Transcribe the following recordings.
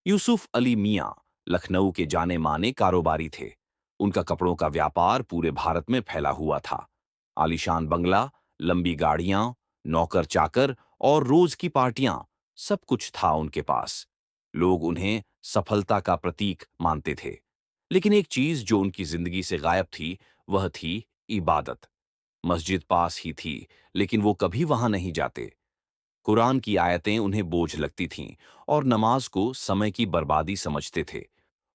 यूसुफ अली मियां लखनऊ के जाने माने कारोबारी थे। उनका कपड़ों का व्यापार पूरे भारत में फैला हुआ था। आलीशान बंगला, लंबी गाड़ियां, नौकर चाकर और रोज की पार्टियां, सब कुछ था उनके पास। लोग उन्हें सफलता का प्रतीक मानते थे। लेकिन एक चीज जो उनकी जिंदगी से गायब थी, वह थी इबादत। मस्जिद पास ही थी, लेकिन वो कभी वहां नहीं जाते। कुरान की आयतें उन्हें बोझ लगती थीं और नमाज को समय की बर्बादी समझते थे।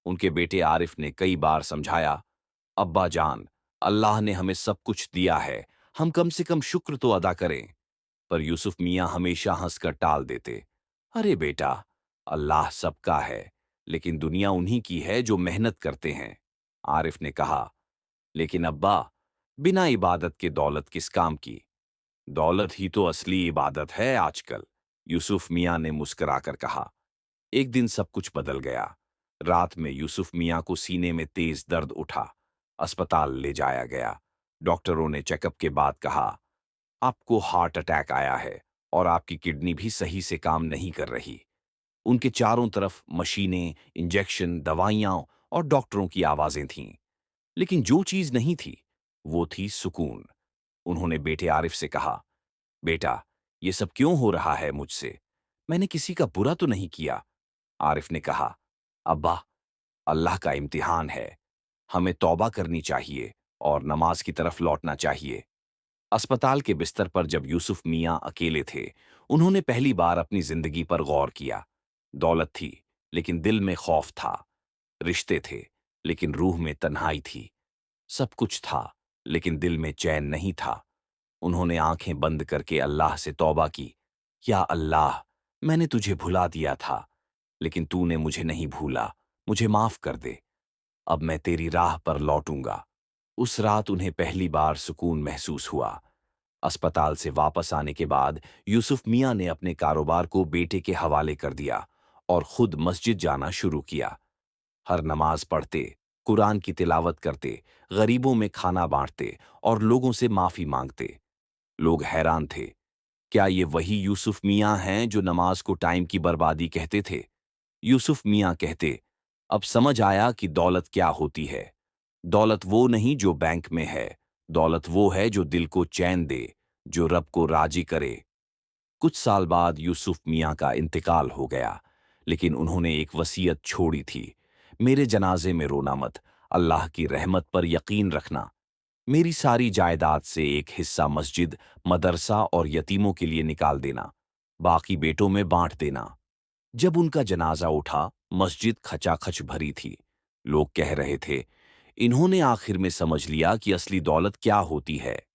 उनके बेटे आरिफ ने कई बार समझाया, अब्बा जान, अल्लाह ने हमें सब कुछ दिया है, हम कम से कम शुक्र तो अदा करें। पर यूसुफ मियां हमेशा हंसकर टाल देते, अरे बेटा, अल्लाह सबका है, लेकिन दुनिया उन्हीं की है जो मेहनत करते हैं। आरिफ ने कहा, लेकिन अब्बा, बिना इबादत के दौलत किस काम की? दौलत ही तो असली इबादत है आजकल। यूसुफ मियां ने मुस्कुराकर कहा। एक दिन सब कुछ बदल गया। रात में यूसुफ मियां को सीने में तेज दर्द उठा। अस्पताल ले जाया गया। डॉक्टरों ने चेकअप के बाद कहा, आपको हार्ट अटैक आया है और आपकी किडनी भी सही से काम नहीं कर रही। उनके चारों तरफ मशीनें, इंजेक्शन, दवाइयां और डॉक्टरों की आवाजें थीं। लेकिन जो चीज नहीं थी, वो थी सुकून। उन्होंने बेटे आरिफ से कहा, बेटा, ये सब क्यों हो रहा है मुझसे? मैंने किसी का बुरा तो नहीं किया। आरिफ ने कहा, अब्बा, अल्लाह का इम्तिहान है। हमें तौबा करनी चाहिए और नमाज की तरफ लौटना चाहिए। अस्पताल के बिस्तर पर जब यूसुफ मियां अकेले थे, उन्होंने पहली बार अपनी जिंदगी पर गौर किया। दौलत थी, लेकिन दिल में खौफ था। रिश्ते थे, लेकिन रूह में तन्हाई थी। सब कुछ था, लेकिन दिल में चैन नहीं था। उन्होंने आंखें बंद करके अल्लाह से तौबा की, या अल्लाह, मैंने तुझे भुला दिया था, लेकिन तूने मुझे नहीं भूला, मुझे माफ कर दे। अब मैं तेरी राह पर लौटूंगा। उस रात उन्हें पहली बार सुकून महसूस हुआ। अस्पताल से वापस आने के बाद यूसुफ मियां ने अपने कारोबार को बेटे के हवाले कर दिया और खुद मस्जिद जाना शुरू किया। हर नमाज पढ़ते, कुरान की तिलावत करते, गरीबों में खाना बांटते और लोगों से माफी मांगते। लोग हैरान थे, क्या ये वही यूसुफ मियां हैं जो नमाज को टाइम की बर्बादी कहते थे? यूसुफ मियां कहते, अब समझ आया कि दौलत क्या होती है। दौलत वो नहीं जो बैंक में है, दौलत वो है जो दिल को चैन दे, जो रब को राजी करे। कुछ साल बाद यूसुफ मियां का इंतकाल हो गया, लेकिन उन्होंने एक वसीयत छोड़ी थी, मेरे जनाजे में रोना मत, अल्लाह की रहमत पर यकीन रखना। मेरी सारी जायदाद से एक हिस्सा मस्जिद, मदरसा और यतीमों के लिए निकाल देना, बाकी बेटों में बांट देना। जब उनका जनाजा उठा, मस्जिद खचाखच भरी थी। लोग कह रहे थे, इन्होंने आखिर में समझ लिया कि असली दौलत क्या होती है।